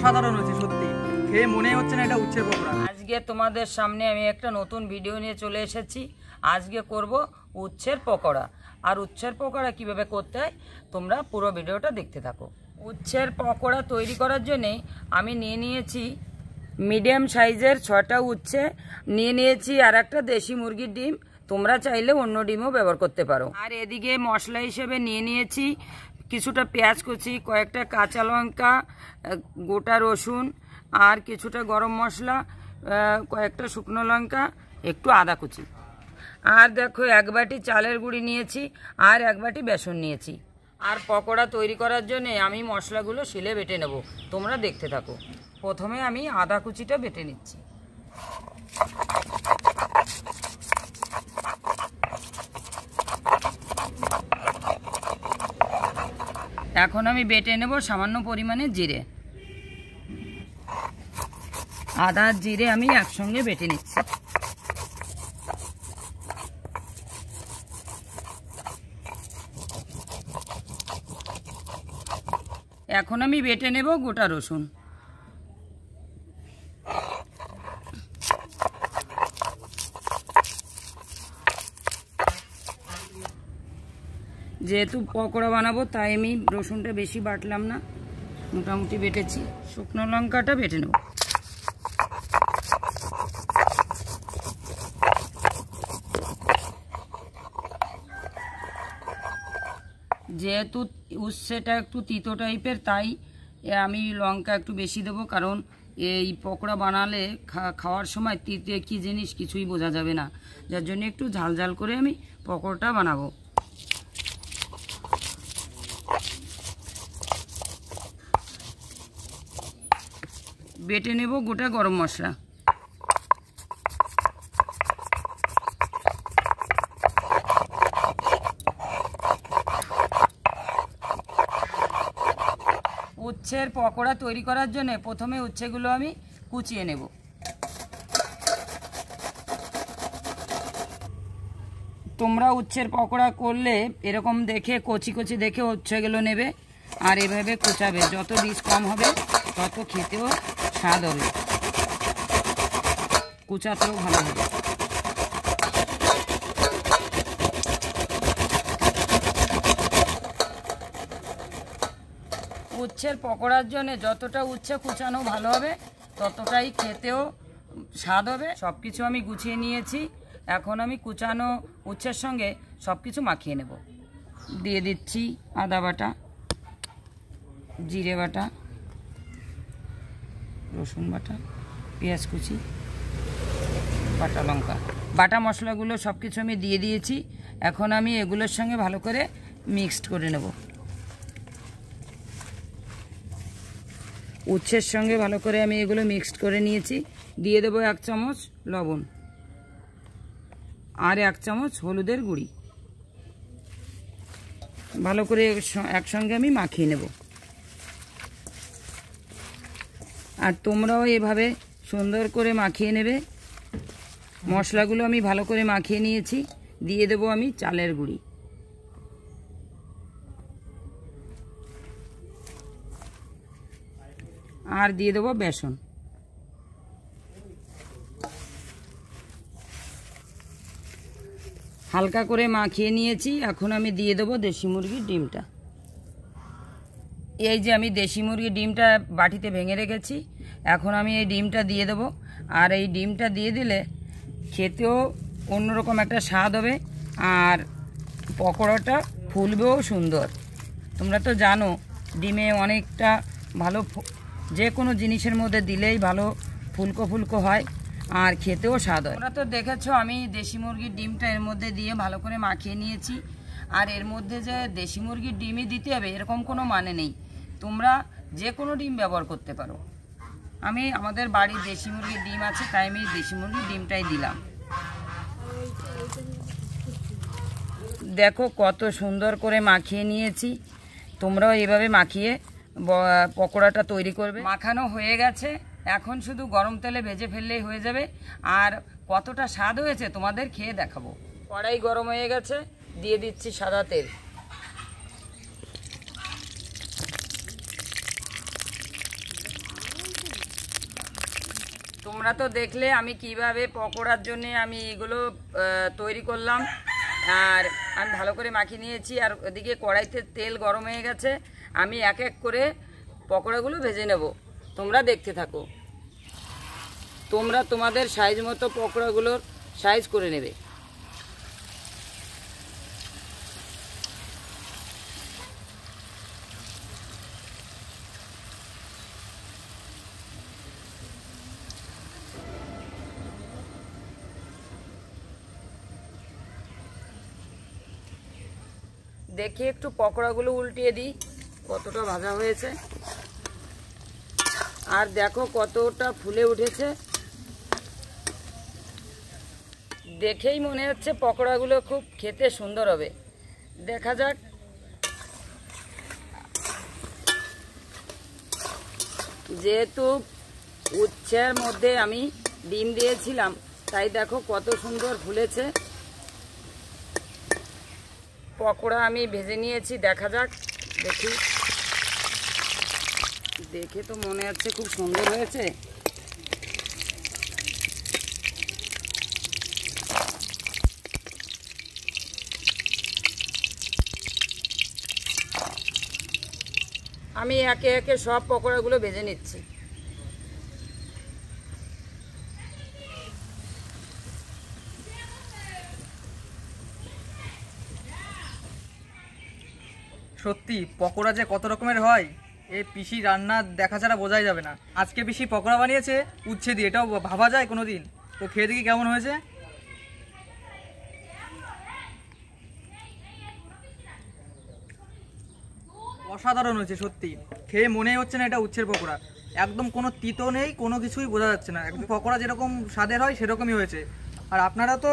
অসাধারণ হয়েছে সত্যি, খেয়ে মনে হচ্ছে না এটা উচ্ছের পকোড়া। আজকে তোমাদের সামনে আমি একটা নতুন ভিডিও নিয়ে চলে এসেছি। আজকে করব উচ্ছের পকোড়া। আর উচ্ছের পকোড়া কিভাবে করতে হয় তোমরা পুরো ভিডিওটা দেখতে থাকো। উচ্ছের পকোড়া তৈরি করার জন্যে আমি নিয়ে নিয়েছি মিডিয়াম সাইজের 6টা উচ্ছে, নিয়ে নিয়েছি আর একটা দেশি মুরগির ডিম, তোমরা চাইলে অন্য ডিমও ব্যবহার করতে পারো। আর এদিকে মশলা হিসেবে নিয়ে নিয়েছি কিছুটা পেঁয়াজ কুচি, কয়েকটা কাঁচা লঙ্কা, গোটা রসুন, আর কিছুটা গরম মশলা, কয়েকটা শুকনো লঙ্কা, একটু আদা কুচি। আর দেখো 1 বাটি চালের গুঁড়ি নিয়েছি আর 1 বাটি বেসন নিয়েছি। আর পকোড়া তৈরি করার জন্য আমি মশলাগুলো শিলে বেটে নেব, তোমরা দেখতে থাকো। প্রথমে আমি আদা কুচিটা বেটে নিচ্ছি। এখন আমি বেটে নেব সামান্য পরিমাণে জিরে। আদা জিরে আমি একসঙ্গে বেটে নিচ্ছি। এখন আমি বেটে নেব গোটা রসুন। যেহেতু পকোড়া বানাবো তাই আমি রসুনটা বেশি বাটলাম না, মোটামুটি বেটেছি। শুকনো লঙ্কাটা বেটে নেব। যেহেতু উচ্ছেটা একটু তিতো টাইপের তাই আমি লঙ্কা একটু বেশি দেবো, কারণ এই পকোড়া বানালে খাওয়ার সময় তিতে কী জিনিস কিছুই বোঝা যাবে না, যার জন্য একটু ঝাল ঝাল করে আমি পকোড়াটা বানাবো। বেটে নেব গোটা গরম মশলা। উচ্ছের পকোড়া তৈরি করার জন্য প্রথমে উচ্ছেগুলো আমি কুচিয়ে নেব। তোমরা উচ্ছের পকোড়া করলে এরকম দেখে কচি কচি দেখে উচ্ছেগুলো নেবে আর এভাবে কুচাবে, যত বীজ কম হবে তত খেতেও স্বাদ হবে, কুচাতেও ভালো হবে। উচ্ছের পকোড়ার জন্য যতটা উচ্ছে কুচানো ভালো হবে ততটাই খেতেও স্বাদ হবে। সব কিছু আমি গুছিয়ে নিয়েছি, এখন আমি কুচানো উচ্ছের সঙ্গে সব কিছু মাখিয়ে নেব। দিয়ে দিচ্ছি আদা বাটা, জিরে বাটা, রসুন বাটা, পেঁয়াজ কুচি, বাটা লঙ্কা, বাটা মশলাগুলো সব কিছু আমি দিয়ে দিয়েছি। এখন আমি এগুলোর সঙ্গে ভালো করে মিক্সড করে নেব। উচ্ছের সঙ্গে ভালো করে আমি এগুলো মিক্সড করে নিয়েছি। দিয়ে দেবো 1 চামচ লবণ আর 1 চামচ হলুদের গুঁড়ি। ভালো করে একসঙ্গে আমি মাখিয়ে নেব। আর তোমরাও এভাবে সুন্দর করে মাখিয়ে নেবে। মশলাগুলো আমি ভালো করে মাখিয়ে নিয়েছি। দিয়ে দেবো আমি চালের গুঁড়ি। আর দিয়ে দেবো বেসন। হালকা করে মাখিয়ে নিয়েছি। এখন আমি দিয়ে দেবো দেশি মুরগির ডিমটা। এই যে আমি দেশি মুরগির ডিমটা বাটিতে ভেঙে রেখেছি, এখন আমি এই ডিমটা দিয়ে দেবো। আর এই ডিমটা দিয়ে দিলে খেতেও অন্যরকম একটা স্বাদ হবে আর পকোড়াটা ফুলবেও সুন্দর। তোমরা তো জানো ডিমে অনেকটা ভালো, যে কোনো জিনিসের মধ্যে দিলেই ভালো ফুলকো ফুলকো হয় আর খেতেও স্বাদ হয়। তোমরা তো দেখেছো আমি দেশি মুরগির ডিমটা এর মধ্যে দিয়ে ভালো করে মাখিয়ে নিয়েছি। আর এর মধ্যে যে দেশি মুরগির ডিমই দিতে হবে এরকম কোনো মানে নেই, তোমরা যে কোনো ডিম ব্যবহার করতে পারো। আমি আমাদের বাড়ির দেশি মুরগির ডিম আছে তাই আমি দেশি মুরগির ডিমটাই দিলাম। দেখো কত সুন্দর করে মাখিয়ে নিয়েছি। তোমরাও এইভাবে মাখিয়ে পকোড়াটা তৈরি করবে। মাখানো হয়ে গেছে, এখন শুধু গরম তেলে ভেজে ফেললেই হয়ে যাবে। আর কতটা স্বাদ হয়েছে তোমাদের খেয়ে দেখাবো। কড়াই গরম হয়ে গেছে, দিয়ে দিচ্ছি সাদা তেল। তোমরা তো দেখলে আমি কিভাবে পকোড়ার জন্য আমি এগুলো তৈরি করলাম। আর আমি ভালো করে মাখিয়ে নিয়েছি। আর ওদিকে কড়াইতে তেল গরম হয়ে গেছে। আমি এক এক করে পকোড়াগুলো ভেজে নেব, তোমরা দেখতে থাকো। তোমরা তোমাদের সাইজ মতো পকোড়াগুলোর সাইজ করে নেবে। দেখি একটু পকোড়াগুলো উল্টিয়ে দিই কতটা ভাজা হয়েছে। আর দেখো কতটা ফুলে উঠেছে। দেখেই মনে হচ্ছে পকোড়াগুলো খুব খেতে সুন্দর হবে। দেখা যাক। যেহেতু উচ্ছের মধ্যে আমি ডিম দিয়েছিলাম, তাই দেখো কত সুন্দর ফুলেছে। পকোড়া আমি ভেজে নিয়েছি, দেখা যাক। দেখি, দেখে তো মনে হচ্ছে খুব সুন্দর হয়েছে। আমি একে একে সব পকোড়াগুলো ভেজে নিচ্ছি। সত্যি পকোড়া যে কত রকমের হয়, এই পিসি রান্না দেখা ছাড়া বোঝাই যাবে না। আজকে পিসি পকোড়া বানিয়েছে উচ্ছে দিয়ে, এটাও ভাবা যায় কোনো দিন? তো খেয়ে দেখি কেমন হয়েছে। অসাধারণ হয়েছে সত্যি। খেয়ে মনেই হচ্ছে না এটা উচ্ছের পকোড়া। একদম কোনো তিতো নেই, কোনো কিছুই বোঝা যাচ্ছে না। একদম পকোড়া যেরকম স্বাদের হয় সেরকমই হয়েছে। আর আপনারা তো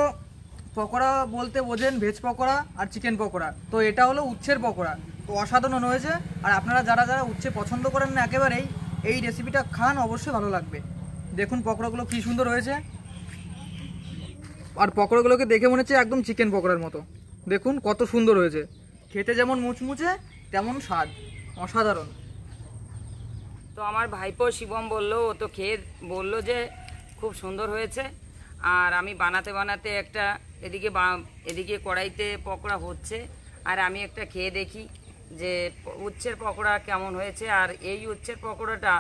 পকোড়া বলতে বোঝেন ভেজ পকোড়া আর চিকেন পকোড়া, তো এটা হলো উচ্ছের পকোড়া। তো অসাধারণ হয়েছে। আর আপনারা যারা যারা উচ্ছে পছন্দ করেন না একেবারেই, এই রেসিপিটা খান, অবশ্যই ভালো লাগবে। দেখুন পকোড়াগুলো কী সুন্দর হয়েছে। আর পকোড়াগুলোকে দেখে মনে হচ্ছে একদম চিকেন পকোড়ার মতো। দেখুন কত সুন্দর হয়েছে, খেতে যেমন মুচমুচে তেমন স্বাদ, অসাধারণ। তো আমার ভাইপো শিবম বললো, ও তো খেয়ে বললো যে খুব সুন্দর হয়েছে। আর আমি বানাতে বানাতে একটা এদিকে কড়াইতে পকোড়া হচ্ছে, আর আমি একটা খেয়ে দেখি যে উচ্ছের পকোড়া কেমন হয়েছে। আর এই উচ্ছের পকোড়াটা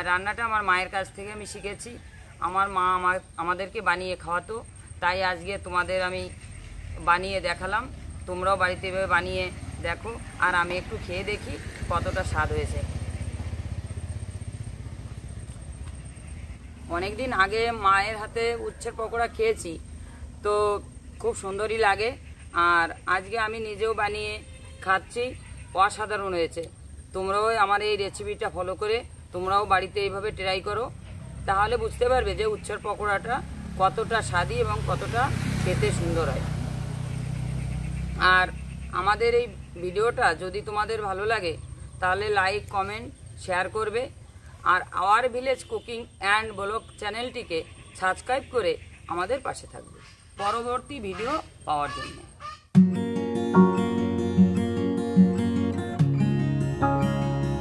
রান্নাটা আমার মায়ের কাছ থেকে আমি শিখেছি। আমার মা আমাদেরকে বানিয়ে খাওয়াতো, তাই আজকে তোমাদের আমি বানিয়ে দেখালাম। তোমরাও বাড়িতে এভাবে বানিয়ে দেখো। আর আমি একটু খেয়ে দেখি কতটা স্বাদ হয়েছে। অনেক দিন আগে মায়ের হাতে উচ্ছের পকোড়া খেয়েছি, তো খুব সুন্দরই লাগে। আর আজকে আমি নিজেও বানিয়ে খাচ্ছি, অসাধারণ হয়েছে। তোমরাও আমার এই রেসিপিটা ফলো করে তোমরাও বাড়িতে এইভাবে ট্রাই করো, তাহলে বুঝতে পারবে যে উচ্ছের পকোড়াটা কতটা স্বাদী এবং কতটা খেতে সুন্দর হয়। আর আমাদের এই ভিডিওটা যদি তোমাদের ভালো লাগে তাহলে লাইক, কমেন্ট, শেয়ার করবে। আর our village cooking and blog চ্যানেলটিকে সাবস্ক্রাইব করে আমাদের পাশে থাকবে পরবর্তী ভিডিও পাওয়ার জন্য।